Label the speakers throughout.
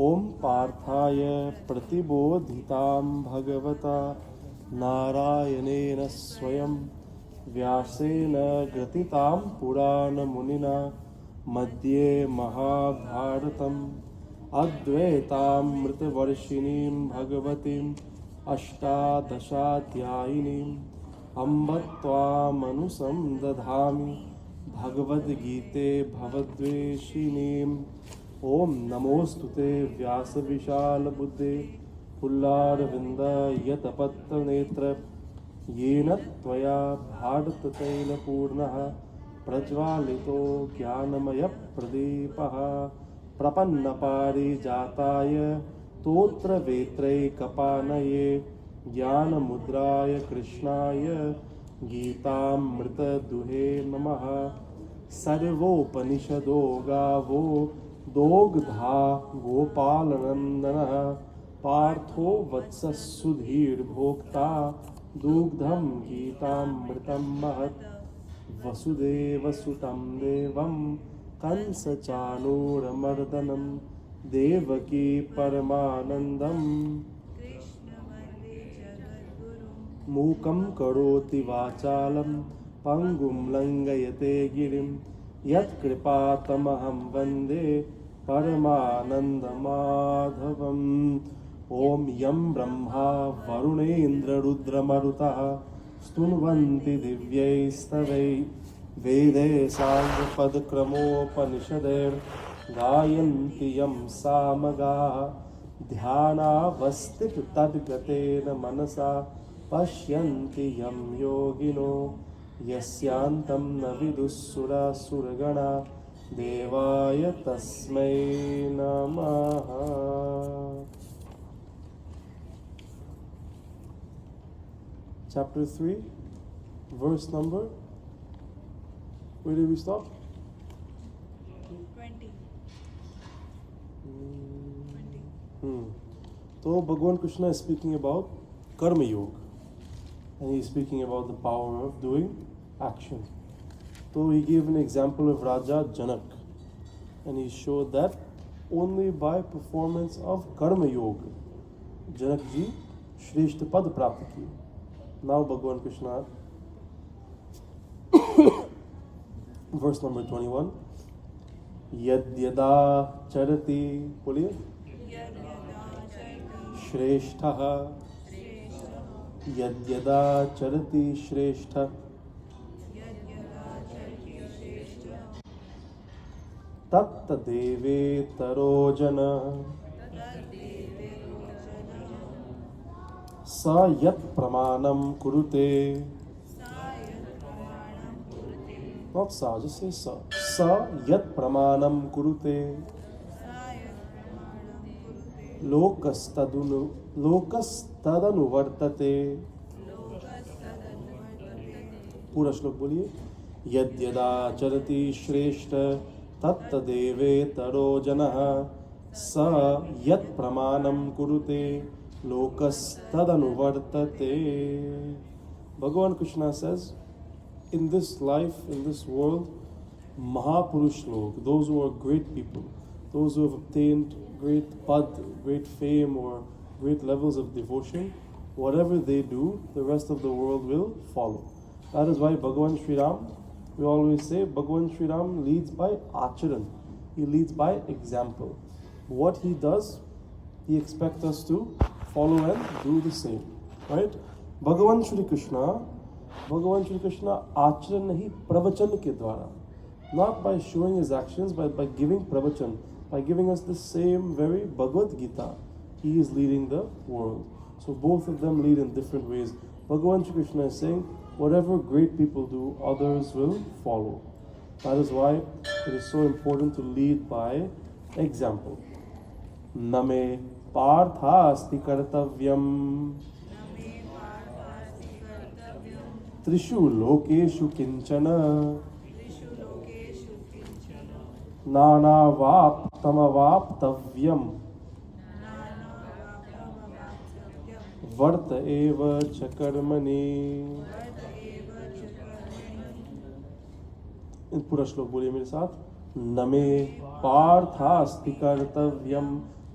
Speaker 1: ओम पार्थाय प्रतिबोधितां भगवता नारायणेन स्वयं व्यासेन ग्रथितां पुराणमुनिना मध्ये महाभारतम् अद्वैतामृतवर्षिणीं भगवतीम् अष्टादशाध्यायिनीम् अम्ब त्वामनुसन्दधामि भगवद्गीते भवद्वेषिणीम् ओम नमोस्तुते व्यासविशालबुद्धे पुल्लारविन्दयतपत्रनेत्र येन त्वया भारततैलपूर्णः प्रज्वालितो ज्ञानमयप्रदीपः प्रपन्नपारिजाताय तोत्रवेत्रैकपाणये ज्ञानमुद्राय कृष्णाय गीतामृतदुहे नमः। सर्वोपनिषदो गावो दोग्धा गोपालनन्दनः पार्थो वत्सः सुधीर्भोक्ता दुग्धं गीतामृतं महत्। वसुदेवसुतं देवं कंसचाणूरमर्दनं देवकी परमानन्दं मूकं करोति वाचालं पङ्गुं लङ्घयते गिरिं यत्कृपातमहं वन्दे परमानन्दमाधवम्। ॐ यं ब्रह्मा वरुणेन्द्ररुद्रमरुतः स्तुन्वन्ति दिव्यैस्तवै वेदे साङ्गपदक्रमोपनिषदैर्गायन्ति यं सामगाः ध्यानावस्थिततद्गतेन मनसा पश्यन्ति यं योगिनो यस्यान्तं न विदुःसुरासुरगणा देवाय तस्मै नमः। Chapter 3, verse number, where did we stop?
Speaker 2: 20.
Speaker 1: So Bhagwan Krishna is speaking about Karma Yoga, and he is speaking about the power of doing action. So he gave an example of Raja Janak, and he showed that only by performance of Karma Yoga, Janak ji Shreshth Pad Prapti ki. Now Bhagwan Krishna, verse number 21, Yad Yada Charati, boliye, Shreshtha, Yad Yada Charati Shreshtha, Tatta Deve Tarojana, Sa Yat Pramanam Kurute, not Sa, just say Sa. Sa Yat Pramanam Kurute, Lokastadanu Vartate. पूरा श्लोक बोलिए। यद्यदा चरति श्रेष्ठ तत्त देवे तरो जनः स यत् प्रमाणं कुरुते लोकस्तदनुवर्तते। Bhagavan Krishna says, in this life, in this world, Mahapurush log, those who are great people, those who have obtained great pad, great fame or great levels of devotion, whatever they do, the rest of the world will follow. That is why Bhagavan Sri Ram, we always say, Bhagavan Sri Ram leads by acharan. He leads by example. What he does, he expects us to follow and do the same. Right? Bhagavan Shri Krishna acharan nahi pravachan ke dwara. Not by showing his actions, but by giving pravachan, by giving us the same very Bhagavad Gita. He is leading the world. So both of them lead in different ways. Bhagavan Shri Krishna is saying, whatever great people do, others will follow. That is why it is so important to lead by example. Name parthasti kartavyam trishu lokeshu kinchana nana vaptamavaptavyam vart eva chakarmani. पूरा श्लोक बोलिए मेरे साथ। नमे पार्थास्ति Kartavyam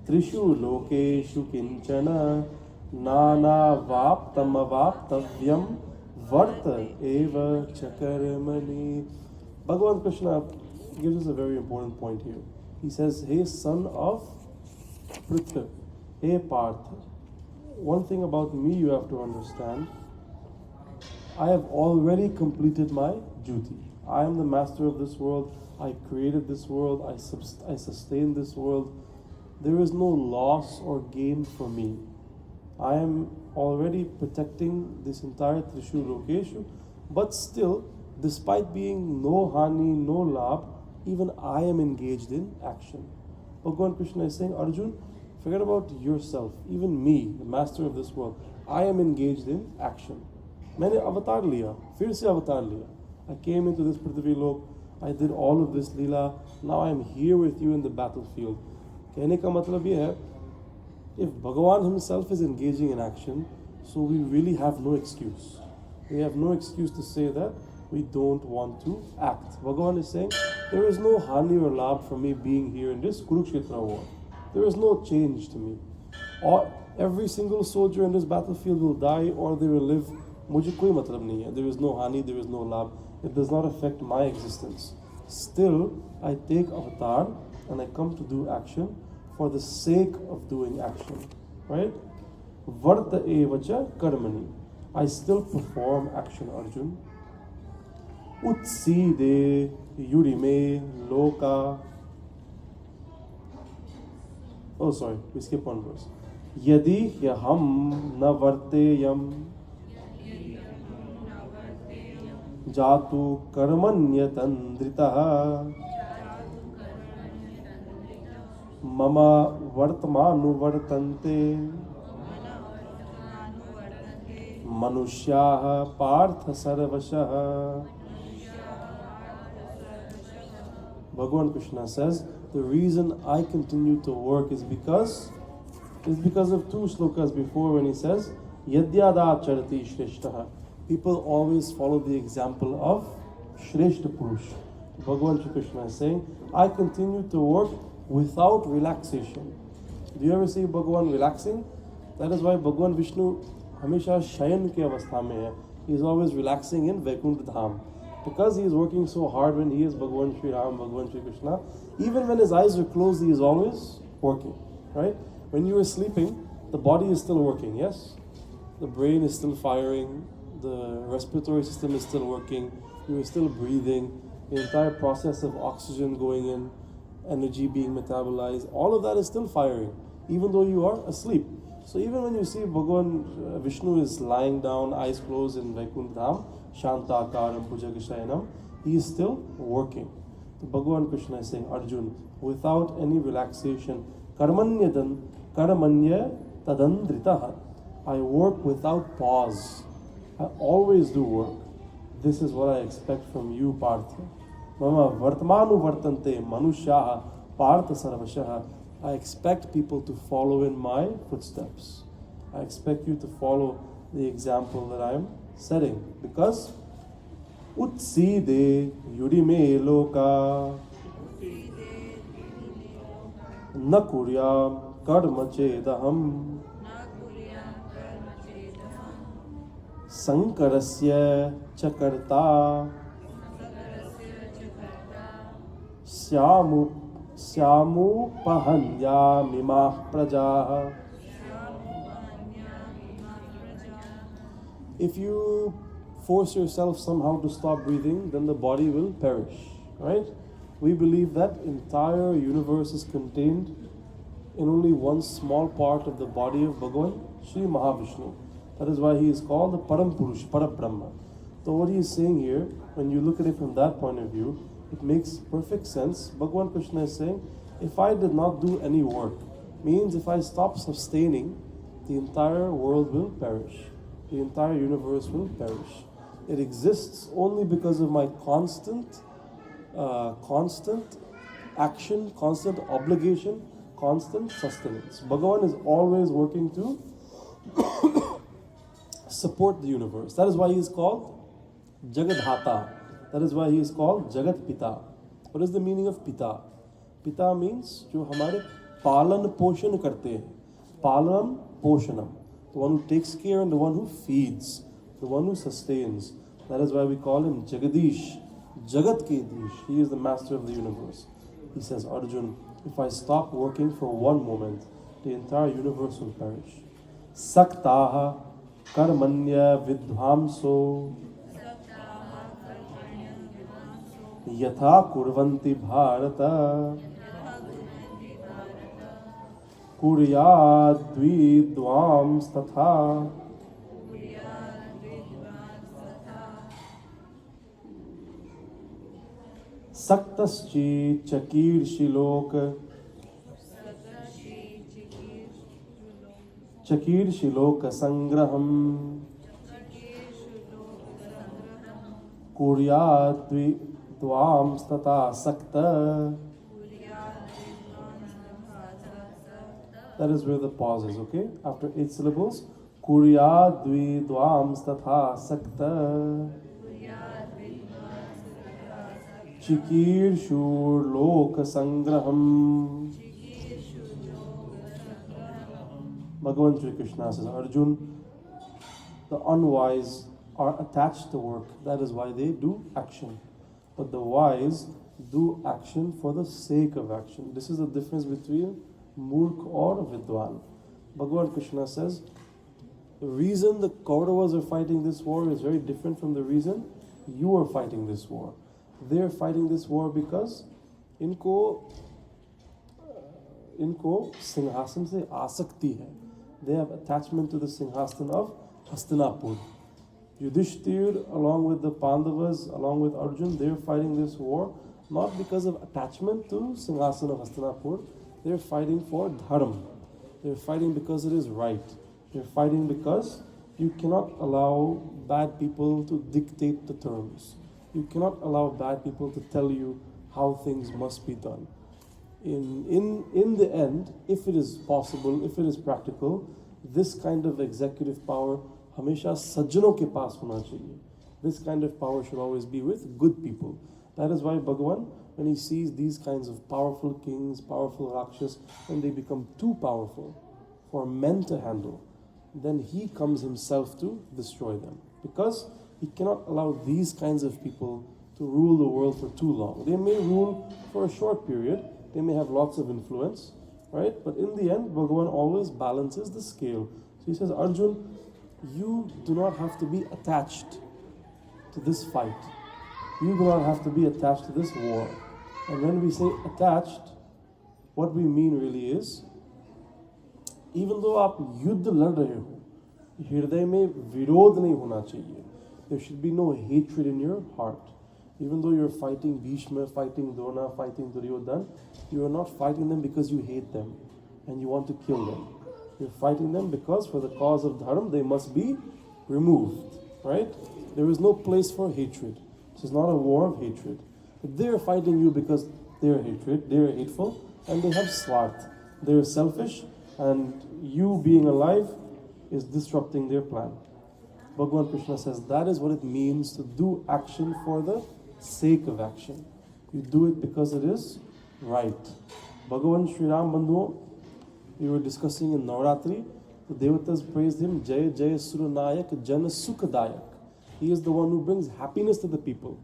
Speaker 1: Trishu lokeshu kinchana nanavaptamavaptavyam varta eva chakarmani. Bhagavan Krishna gives us a very important point here. He says, hey son of Prithvi, hey Partha, one thing about me you have to understand, I have already completed my duty. I am the master of this world. I created this world. I sustain this world. There is no loss or gain for me. I am already protecting this entire Trishu Lokeshu, but still, despite being no hani, no labh, even I am engaged in action. Bhagavan Krishna is saying, Arjun, forget about yourself, even me, the master of this world. I am engaged in action. मैंने अवतार लिया, फिर से अवतार लिया. I came into this Prithvi Lok, I did all of this Leela, now I am here with you in the battlefield. कहने का मतलब ये है, if Bhagavan himself is engaging in action, so we really have no excuse. We have no excuse to say that we don't want to act. Bhagavan is saying, there is no hani or labh for me being here in this Kurukshetra war. There is no change to me. Or every single soldier in this battlefield will die or they will live. मुझे कोई मतलब नहीं है. There is no hani, there is no labh. It does not affect my existence. Still, I take avatar and I come to do action for the sake of doing action. Right? Varta evacha karmani. I still perform action, Arjun. Utside yurime loka. Oh, sorry, we skip one verse. Yadi yaham na varteyam jatu karmanyatandritaha mama vartmanu vartante manushyaha partha sarvashaha. Bhagavan Krishna says, the reason I continue to work is because of two shlokas before when he says, Yadyada charati shreshtaha. People always follow the example of Shreshta Purush. Bhagavan Shri Krishna is saying, I continue to work without relaxation. Do you ever see Bhagavan relaxing? That is why Bhagavan Vishnu Hamisha Shayan ke avastha mein hai. He is always relaxing in Vaikuntha Dham. Because he is working so hard when he is Bhagavan Shri Ram, Bhagavan Shri Krishna, even when his eyes are closed, he is always working. Right? When you are sleeping, the body is still working, yes? The brain is still firing, the respiratory system is still working, you are still breathing, the entire process of oxygen going in, energy being metabolized, all of that is still firing, even though you are asleep. So even when you see Bhagavan Vishnu is lying down, eyes closed in Vaikuntha Dham, Shanta Akaram Bhujagashayanam, he is still working. So Bhagavan Krishna is saying, Arjun, without any relaxation, Karmanya tadandritaha. I work without pause. I always do work. This is what I expect from you, Partha. Mama vartmanu vartante manushyaha partha sarvashaha. I expect people to follow in my footsteps. I expect you to follow the example that I am setting. Because utside yurime loka na kuryam karma chedaham sankarasya chakarta syamu pahanya mimah prajaha. If you force yourself somehow to stop breathing, then the body will perish, right? We believe that entire universe is contained in only one small part of the body of Bhagavan Sri Mahavishnu. That is why he is called the Param Purush, Parabrahma. So what he is saying here, when you look at it from that point of view, it makes perfect sense. Bhagavan Krishna is saying, if I did not do any work, means if I stop sustaining, the entire world will perish. The entire universe will perish. It exists only because of my constant action, constant obligation, constant sustenance. Bhagavan is always working to support the universe. That is why he is called Jagadhata. That is why he is called Jagat Pita. What is the meaning of Pita? Pita means जो हमारे पालन पोषण करते हैं. Palanam poshanam. The one who takes care and the one who feeds. The one who sustains. That is why we call him Jagadish. Jagat ke Dish. He is the master of the universe. He says, Arjun, if I stop working for one moment, the entire universe will perish. Saktaha karmanya vidhamso yatha kurvanti bharata kuryad dvidvams tatha. Saktaschi chakir shilok Chakir shiloka sangraham Kuryat dvam stata sakta. That is where the pause is, okay? After 8 syllables. Kuryat dvam stata sakta. Chikir shur loka sangraham. Bhagavan Sri Krishna says, Arjun, the unwise are attached to work. That is why they do action. But the wise do action for the sake of action. This is the difference between Murk or Vidwan. Bhagavan Krishna says, the reason the Kauravas are fighting this war is very different from the reason you are fighting this war. They are fighting this war because इनको सिंहासन से आसक्ति है. They have attachment to the Singhasana of Hastinapur. Yudhishthir, along with the Pandavas, along with Arjun, they are fighting this war not because of attachment to Singhasana of Hastinapur. They are fighting for dharma. They are fighting because it is right. They are fighting because you cannot allow bad people to dictate the terms. You cannot allow bad people to tell you how things must be done. In the end, if it is possible, if it is practical, this kind of executive power hamesha sajjanon ke paas hona chahiye. This kind of power should always be with good people. That is why Bhagavan, when he sees these kinds of powerful kings, powerful rakshas, when they become too powerful for men to handle, then he comes himself to destroy them. Because he cannot allow these kinds of people to rule the world for too long. They may rule for a short period, they may have lots of influence, right? But in the end, Bhagavan always balances the scale. So he says, Arjun, you do not have to be attached to this fight. You do not have to be attached to this war. And when we say attached, what we mean really is, even though आप युद्ध लड़ रहे हो, हृदय में विरोध नहीं होना चाहिए. There should be no hatred in your heart. Even though you're fighting Bhishma, fighting Drona, fighting Duryodhan, you are not fighting them because you hate them and you want to kill them. You're fighting them because for the cause of dharma, they must be removed, right? There is no place for hatred. This is not a war of hatred. But they are fighting you because they are hatred, they are hateful, and they have swarth. They are selfish, and you being alive is disrupting their plan. Bhagavan Krishna says that is what it means to do action for the sake of action. You do it because it is right. Bhagavan Sri Ram Bandhu, we were discussing in Navratri, the Devatas praised him, Jai Jai Suranayak Jana Sukhadayak. He is the one who brings happiness to the people.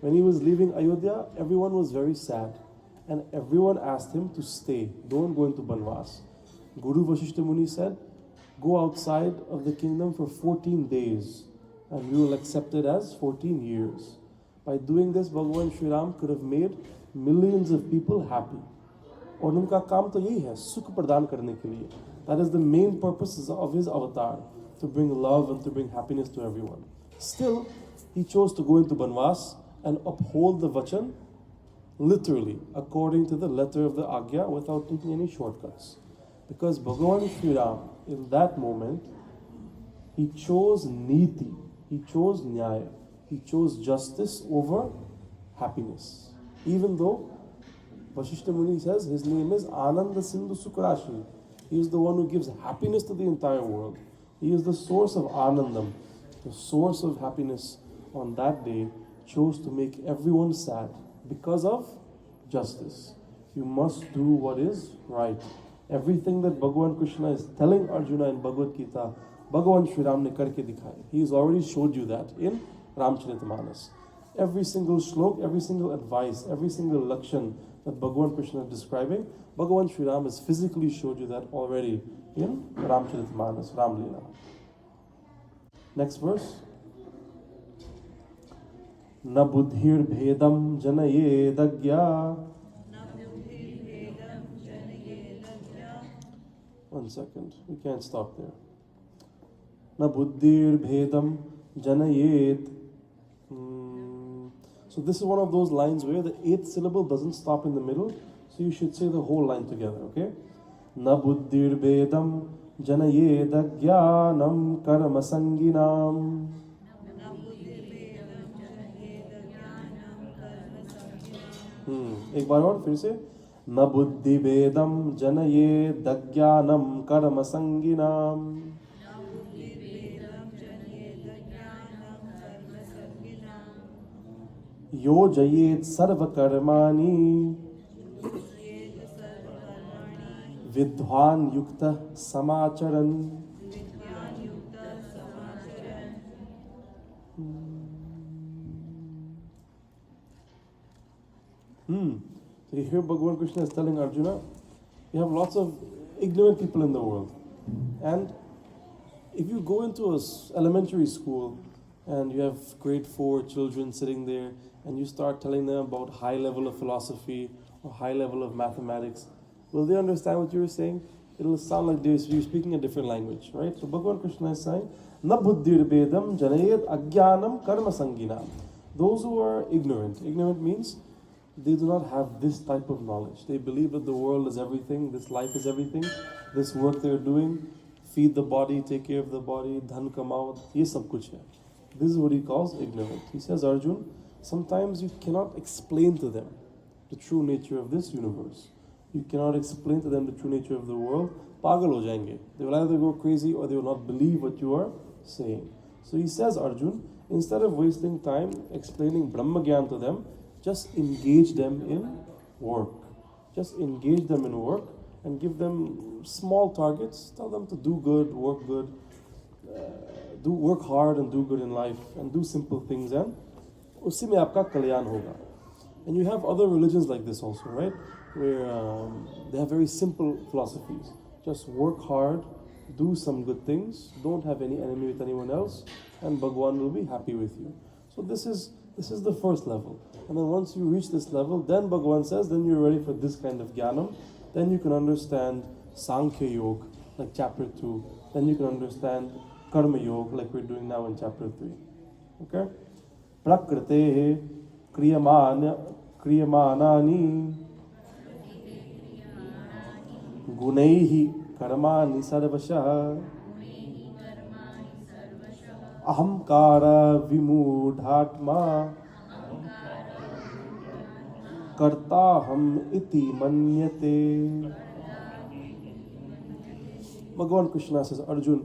Speaker 1: When he was leaving Ayodhya, everyone was very sad. And everyone asked him to stay. Don't go into Banvas. Guru Vasishtha Muni said, go outside of the kingdom for 14 days and we will accept it as 14 years. By doing this, Bhagavan Sri Ram could have made millions of people happy. और उनका काम तो यही है, सुख प्रदान करने के लिए. That is the main purpose of his avatar, to bring love and to bring happiness to everyone. Still, he chose to go into Banvas and uphold the vachan literally, according to the letter of the Agya, without taking any shortcuts. Because Bhagavan Sri Ram, in that moment, he chose niti, he chose nyaya, he chose justice over happiness. Even though Vasishtha Muni says his name is Ananda Sindhu Sukrashi. He is the one who gives happiness to the entire world. He is the source of Anandam, the source of happiness. On that day, chose to make everyone sad because of justice. You must do what is right. Everything that Bhagavan Krishna is telling Arjuna in Bhagavad Gita, Bhagavan Shri Ram ne karke dikhaya. He has already showed you that in Ramcharitamanas. Every single shlok, every single advice, every single lakshan that Bhagavan Krishna is describing, Bhagavan Shri Ram has physically showed you that already in Ramcharitamanas, Ram Leela. Next verse. Na buddhir bhedam janayedagya. 1 second, we can't stop there. Na buddhir bhedam janayed. So this is one of those lines where the 8th syllable doesn't stop in the middle, so you should say the whole line together, okay? Na buddhir bhedam janayed ajnanam karma sanginam. एक बार और फिर से न बुद्धि भेदम जनये दज्ञानम कर्म संगिनाम यो जयेत सर्व कर्माणि विद्वान युक्त समाचरन्. So here Bhagavan Krishna is telling Arjuna, you have lots of ignorant people in the world. And if you go into an elementary school and you have grade 4 children sitting there and you start telling them about high level of philosophy or high level of mathematics, will they understand what you're saying? It'll sound like you're speaking a different language, right? So Bhagavan Krishna is saying, Na buddhir bedam janayed ajnanam karma sanginam. Those who are ignorant means they do not have this type of knowledge. They believe that the world is everything, this life is everything, this work they're doing, feed the body, take care of the body, dhan kamao, ye sab kuch hai. This is what he calls ignorant. He says, Arjun, sometimes you cannot explain to them the true nature of this universe. You cannot explain to them the true nature of the world. Pagal ho jayenge. They will either go crazy or they will not believe what you are saying. So he says, Arjun, instead of wasting time explaining Brahma Gyan to them, just engage them in work. Just engage them in work and give them small targets. Tell them to do good, work good, work hard and do good in life and do simple things, and usi mein aapka kalyan hoga. And you have other religions like this also, right? Where they have very simple philosophies. Just work hard, do some good things, don't have any enemy with anyone else, and Bhagwan will be happy with you. So this is the first level. And then once you reach this level, then Bhagavan says, then you're ready for this kind of jnanam. Then you can understand Sankhya Yoga, like chapter 2. Then you can understand Karma Yoga, like we're doing now in chapter 3. Okay? Prakritehe kriyamanani gunaihi karmani sarvashah ahamkara vimudhatma kartaham iti manyate. Bhagavan Krishna says, Arjun,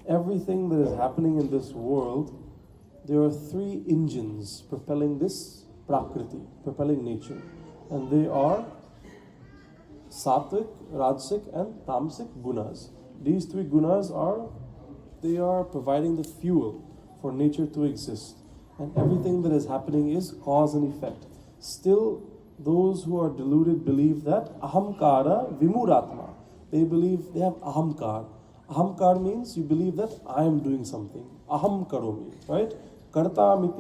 Speaker 1: everything that is happening in this world, there are 3 engines propelling this prakriti, propelling nature. And they are sattvic, rajasic and tamasic gunas. These 3 gunas are providing the fuel for nature to exist. And everything that is happening is cause and effect. Still, those who are deluded believe that ahamkara vimuratma. They believe they have ahamkar. Ahamkar means you believe that I am doing something. Aham karomi, right? Kartaham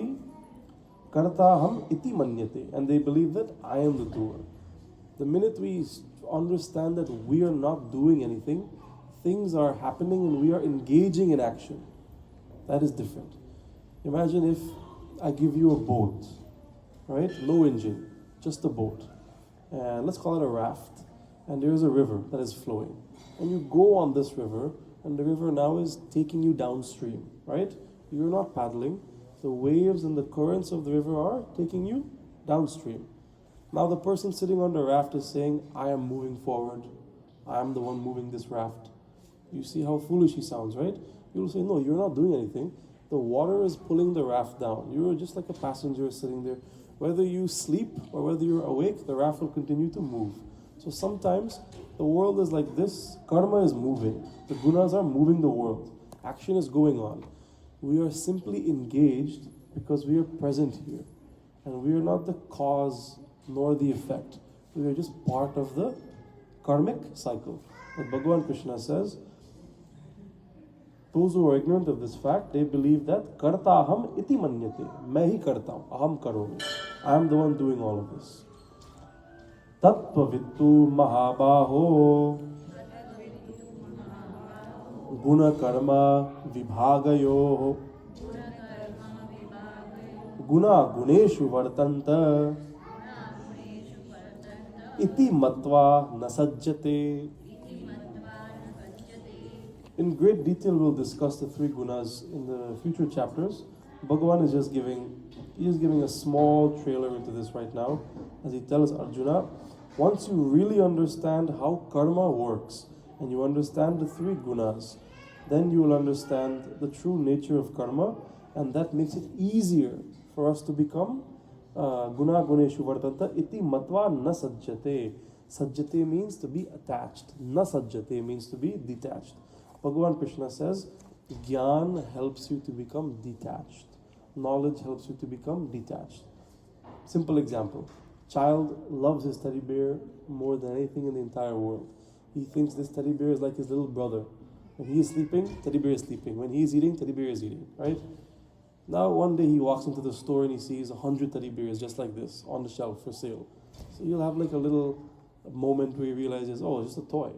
Speaker 1: iti manyate. And they believe that I am the doer. The minute we understand that we are not doing anything, things are happening and we are engaging in action. That is different. Imagine if I give you a boat, right? No engine, just a boat. And let's call it a raft. And there is a river that is flowing. And you go on this river, and the river now is taking you downstream, right? You're not paddling. The waves and the currents of the river are taking you downstream. Now the person sitting on the raft is saying, I am moving forward. I am the one moving this raft. You see how foolish he sounds, right? You will say, no, you're not doing anything. The water is pulling the raft down. You're just like a passenger sitting there. Whether you sleep or whether you're awake, the raft will continue to move. So sometimes the world is like this, karma is moving, the gunas are moving the world, action is going on. We are simply engaged because we are present here. And we are not the cause nor the effect. We are just part of the karmic cycle. But Bhagavan Krishna says, those who are ignorant of this fact, they believe that karta aham iti manyate. Main hi karta hu, aham karomi. I am the one doing all of this. Tattva vittu mahabaho guna karma vibhagayo guna guneshu vartanta iti matva nasajjate. In great detail, we'll discuss the three gunas in the future chapters. Bhagavan is just giving a small trailer into this right now, as he tells Arjuna, once you really understand how karma works, and you understand the three gunas, then you will understand the true nature of karma, and that makes it easier for us to become guna guneshu vartanta iti matva na sajjate. Sajjate means to be attached. Na sajjate means to be detached. Bhagavan Krishna says, Gyan helps you to become detached. Knowledge helps you to become detached. Simple example. Child loves his teddy bear more than anything in the entire world. He thinks this teddy bear is like his little brother. When he is sleeping, teddy bear is sleeping. When he is eating, teddy bear is eating, right? Now one day he walks into the store and he sees 100 teddy bears just like this on the shelf for sale. So you'll have like a little moment where he realizes, oh, it's just a toy.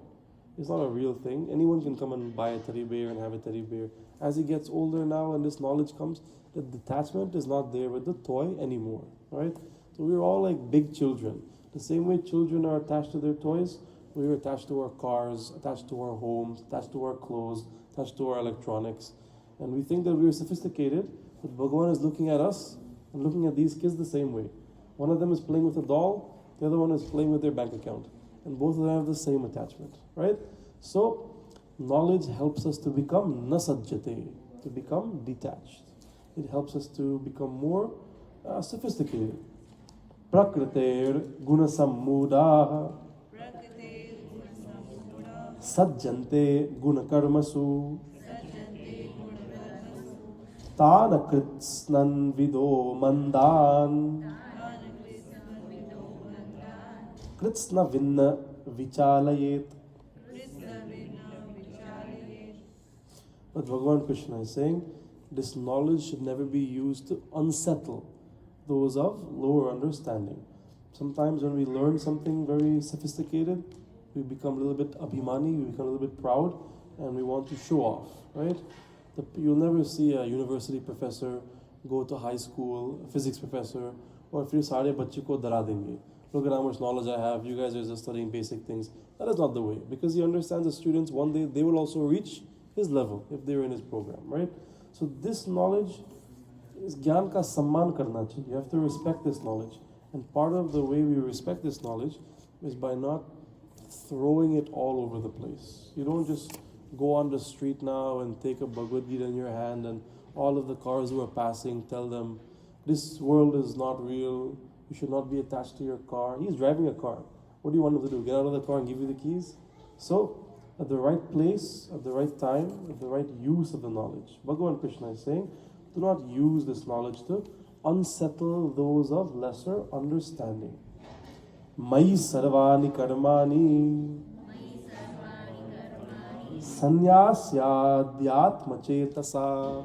Speaker 1: It's not a real thing. Anyone can come and buy a teddy bear and have a teddy bear. As he gets older now and this knowledge comes, the detachment is not there with the toy anymore, right? So we're all like big children. The same way children are attached to their toys, we're attached to our cars, attached to our homes, attached to our clothes, attached to our electronics. And we think that we're sophisticated, but Bhagavan is looking at us and looking at these kids the same way. One of them is playing with a doll, the other one is playing with their bank account. And both of them have the same attachment, right? So, knowledge helps us to become nasajjate, to become detached. It helps us to become more sophisticated. Prakriter gunasammudaha sajjante gunakarmasu tana kritsnan vido mandan kritsna vinna vichalayet. But Bhagavan Krishna is saying, this knowledge should never be used to unsettle those of lower understanding. Sometimes when we learn something very sophisticated, we become a little bit abhimani, we become a little bit proud, and we want to show off, right? You'll never see a university professor go to high school, a physics professor, or फिर सारे बच्चे को डरा देंगे. Look at how much knowledge I have, you guys are just studying basic things. That is not the way, because he understands the students, one day they will also reach his level if they're in his program, right? So this knowledge, is gyan ka samman karna chahiye. You have to respect this knowledge. And part of the way we respect this knowledge is by not throwing it all over the place. You don't just go on the street now and take a Bhagavad Gita in your hand and all of the cars who are passing tell them, this world is not real, you should not be attached to your car. He's driving a car. What do you want him to do? Get out of the car and give you the keys? So, at the right place, at the right time, at the right use of the knowledge. Bhagavan Krishna is saying, do not use this knowledge to unsettle those of lesser understanding. Mai sarvani karmani sanyasyadyatma chetasa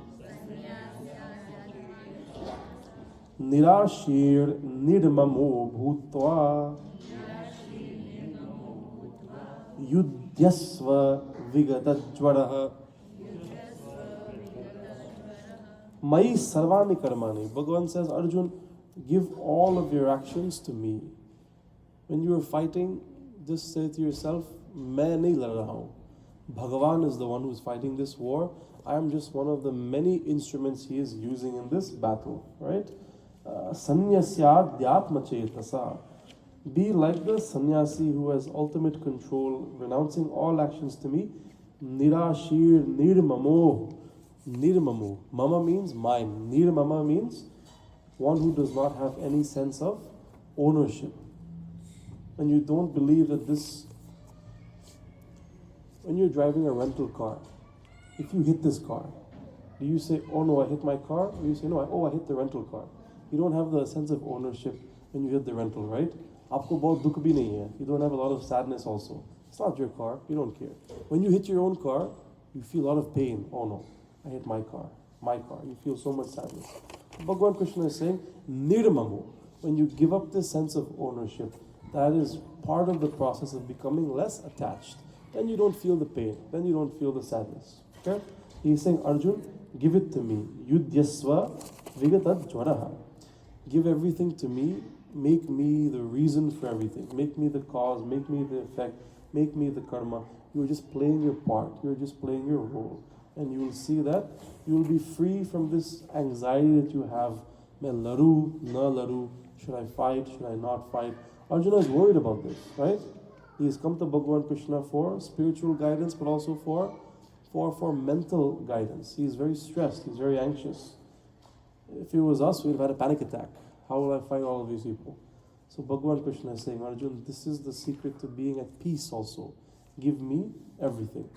Speaker 1: nirashir nirmamo bhutva Yudhisthir vigatajvaraha Mai sarvani karmani. Bhagavan says, Arjun, give all of your actions to me. When you are fighting, just say to yourself, main nahi lad raha hu. Bhagavan is the one who is fighting this war. I am just one of the many instruments he is using in this battle, right? Sannyasyadyatma chetasa. Be like the sannyasi who has ultimate control, renouncing all actions to me. Nirashir nirmamo. Nirmamo. Mama means mine. Nirmama means one who does not have any sense of ownership. when you don't believe that when you're driving a rental car, if you hit this car, do you say, oh no, I hit my car? Or you say, no, I hit the rental car. You don't have the sense of ownership when you hit the rental, right? Aapko bahut dukh bhi nahi hai. You don't have a lot of sadness also. It's not your car, you don't care. When you hit your own car, you feel a lot of pain. Oh no, I hit my car. You feel so much sadness. Bhagavan Krishna is saying, nirmamo, when you give up this sense of ownership, that is part of the process of becoming less attached. Then you don't feel the pain, then you don't feel the sadness. Okay? He's saying, Arjun, give it to me. Yudhyasva vigatad jvaraha. Give everything to me. Make me the reason for everything. Make me the cause. Make me the effect. Make me the karma. You're just playing your part. You're just playing your role. And you will see that you will be free from this anxiety that you have. Main laru, na laru. Should I fight? Should I not fight? Arjuna is worried about this, right? He has come to Bhagavan Krishna for spiritual guidance, but also for mental guidance. He is very stressed. He's very anxious. If it was us, we'd have had a panic attack. How will I fight all of these people? So Bhagavan Krishna is saying, Arjun, this is the secret to being at peace also. Give me everything.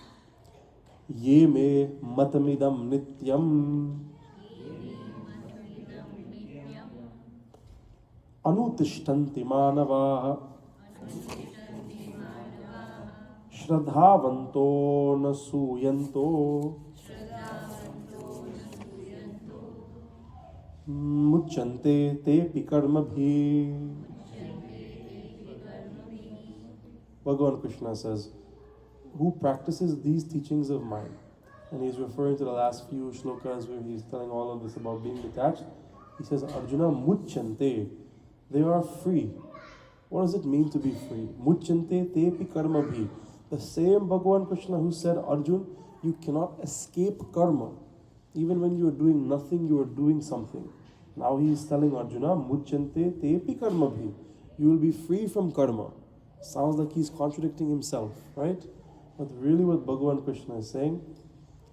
Speaker 1: Ye me matamidam nityam anutishtanti manavaha shraddhavanto nasuyanto mucchante te pikarmabhi. Bhagavan Krishna says, who practices these teachings of mine? And he's referring to the last few shlokas where he's telling all of this about being detached. He says, Arjuna, mucchante. They are free. What does it mean to be free? Mucchante te pi karma bhi. The same Bhagavan Krishna who said, Arjun, you cannot escape karma. Even when you are doing nothing, you are doing something. Now he is telling Arjuna, mucchante te pi karma bhi. You will be free from karma. Sounds like he's contradicting himself, right? But really what Bhagavan Krishna is saying,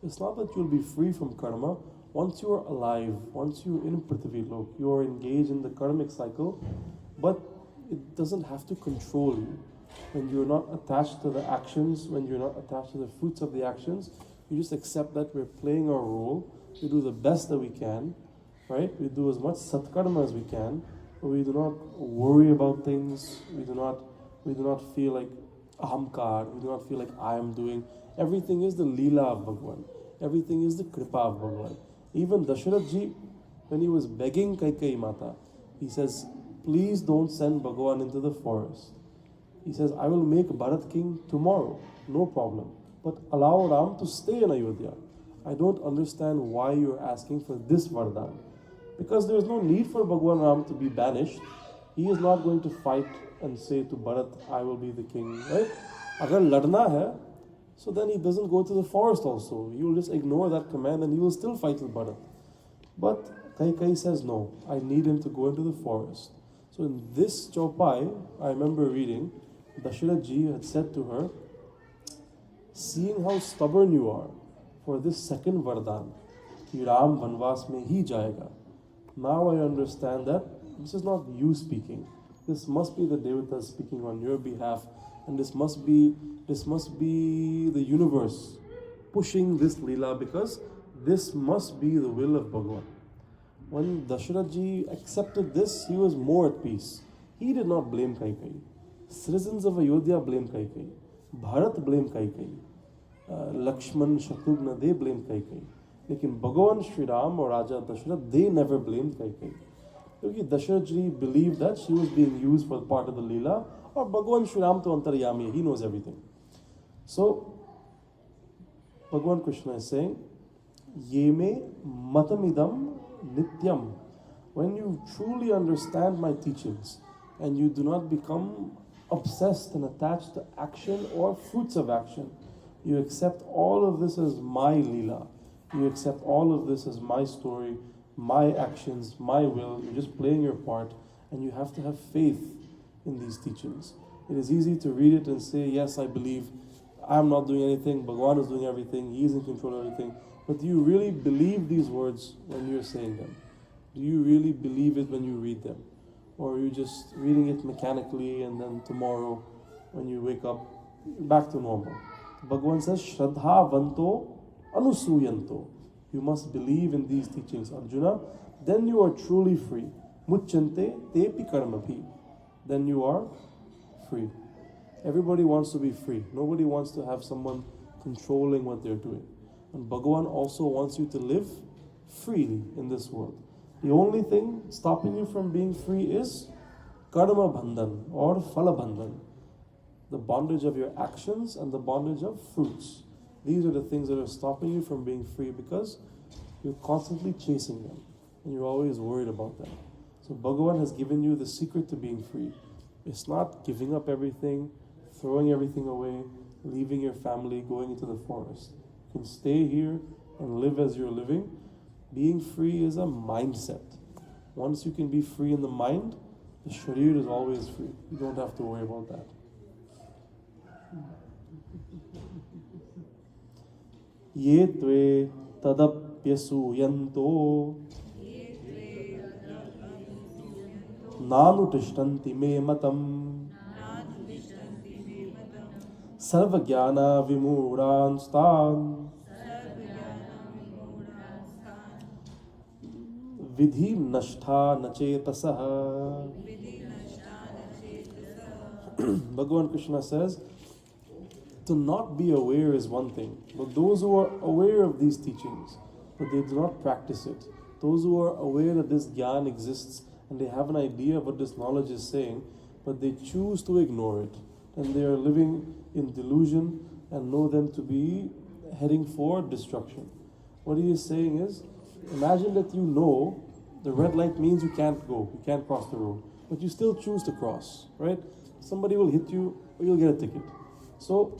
Speaker 1: it's not that you'll be free from karma. Once you are alive, once you're in Prithvi Lok, you are engaged in the karmic cycle, but it doesn't have to control you. When you're not attached to the actions, when you're not attached to the fruits of the actions, you just accept that we're playing our role, we do the best that we can, right? We do as much satkarma as we can, but we do not worry about things, we do not feel like ahamkar, we do not feel like I am doing. Everything is the Leela of Bhagavan. Everything is the Kripa of Bhagavan. Even Dhanrajh ji, when he was begging Kaikeyi Mata, he says, please don't send Bhagavan into the forest. He says, I will make Bharat king tomorrow, no problem. But allow Ram to stay in Ayodhya. I don't understand why you're asking for this Vardhan. Because there is no need for Bhagavan Ram to be banished. He is not going to fight and say to Bharat, I will be the king, right? Agar ladna hai, so then he doesn't go to the forest also. He will just ignore that command and he will still fight with Bharat. But Kaikeyi says, no, I need him to go into the forest. So in this chaupai, I remember reading, Dhanrajh ji had said to her, seeing how stubborn you are for this second Vardhan, ki Ram Vanvas mein hi jayega. Now I understand that this is not you speaking. This must be the Devatas speaking on your behalf, and this must be the universe pushing this Leela, because this must be the will of Bhagavan. When Dhanrajh ji accepted this, he was more at peace. He did not blame Kaikeyi. Citizens of Ayodhya blame Kaikeyi. Bharat blame Kaikeyi. Lakshman, Shatrugna, they blame Kaikeyi. Lekin Bhagavan Shri Ram or Raja Dhanrajh, they never blamed Kaikeyi. Because Dhanrajh ji believed that she was being used for part of the Leela, or Bhagavan Shri Ram to Antaryami, he knows everything. So, Bhagavan Krishna is saying, Ye me matamidam nityam. When you truly understand my teachings, and you do not become obsessed and attached to action or fruits of action, you accept all of this as my Leela. You accept all of this as my story, my actions, my will. You're just playing your part, and you have to have faith in these teachings. It is easy to read it and say, yes, I believe, I'm not doing anything, Bhagavan is doing everything, He is in control of everything. But do you really believe these words when you're saying them? Do you really believe it when you read them? or you just reading it mechanically and then tomorrow when you wake up, back to normal. Bhagavan says, Shraddha Vanto Anusuyanto. You must believe in these teachings, Arjuna. Then you are truly free. Mucchante tepi karmabhi. Then you are free. Everybody wants to be free. Nobody wants to have someone controlling what they're doing. And Bhagavan also wants you to live freely in this world. The only thing stopping you from being free is karma bandhan or phala bandhan. The bondage of your actions and the bondage of fruits. These are the things that are stopping you from being free because you're constantly chasing them and you're always worried about them. So Bhagavan has given you the secret to being free. It's not giving up everything, throwing everything away, leaving your family, going into the forest. You can stay here and live as you're living. Being free is a mindset. Once you can be free in the mind, the sharir is always free. You don't have to worry about that. Ye tve tadapyasuyanto nanutishtanti me matam sarvagyana vimuran stan vidhi nashtha nachetasaha. Bhagavan Krishna says, to not be aware is one thing, but those who are aware of these teachings, but they do not practice it, those who are aware that this jnana exists and they have an idea of what this knowledge is saying, but they choose to ignore it, and they are living in delusion and know them to be heading for destruction. What he is saying is, imagine that you know the red light means you can't go, you can't cross the road, but you still choose to cross, right? Somebody will hit you or you'll get a ticket. So,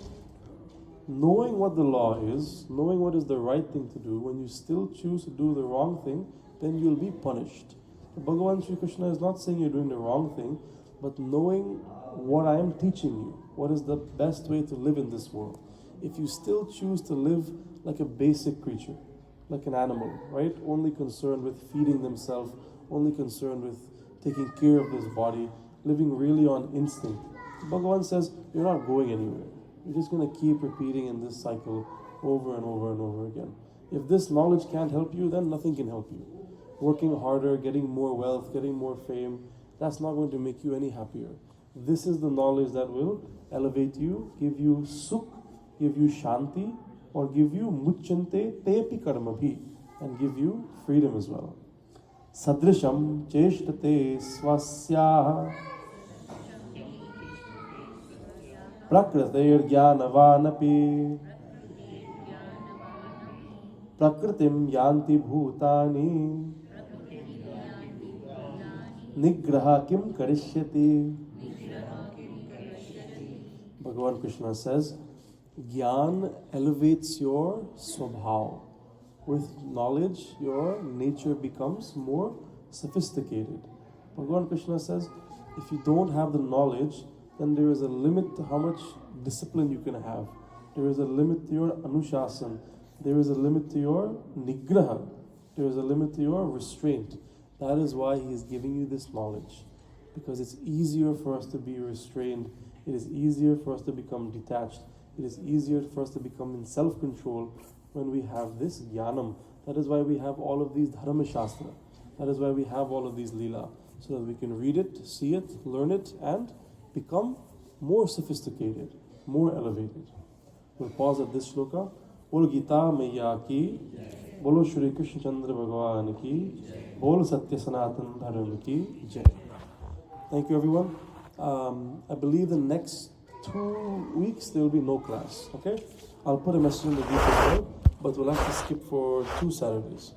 Speaker 1: knowing what the law is, knowing what is the right thing to do, when you still choose to do the wrong thing, then you'll be punished. So Bhagavan Sri Krishna is not saying you're doing the wrong thing, but knowing what I am teaching you, what is the best way to live in this world. If you still choose to live like a basic creature, like an animal, right? Only concerned with feeding themselves, only concerned with taking care of this body, living really on instinct. Bhagavan says, you're not going anywhere. You're just going to keep repeating in this cycle over and over and over again. If this knowledge can't help you, then nothing can help you. Working harder, getting more wealth, getting more fame, that's not going to make you any happier. This is the knowledge that will elevate you, give you sukh, give you shanti, or give you mucchante tepi karmabhi, and give you freedom as well. Sadrisham cheshtate swasya Prakrtir jnanavanapi Prakritim yanti bhutani Nigraha kim karishyati. Bhagavan Krishna says, Gyan elevates your swabhav. With knowledge, your nature becomes more sophisticated. Bhagavan Krishna says, if you don't have the knowledge, then there is a limit to how much discipline you can have. There is a limit to your anushasan. There is a limit to your nigraha. There is a limit to your restraint. That is why he is giving you this knowledge. Because it's easier for us to be restrained. It is easier for us to become detached. It is easier for us to become in self-control when we have this jnanam. That is why we have all of these dharma shastra. That is why we have all of these lila. So that we can read it, see it, learn it, and become more sophisticated, more elevated. We'll pause at this shloka. Bol Gita Maiya ki, Bolo Shri Krishna Chandra Bhagavan ki, Bol Satya Sanatan Dharma ki Jai. Thank you, everyone. I believe the next 2 weeks there will be no class. Okay, I'll put a message in the group as well, but we'll have to skip for 2 Saturdays.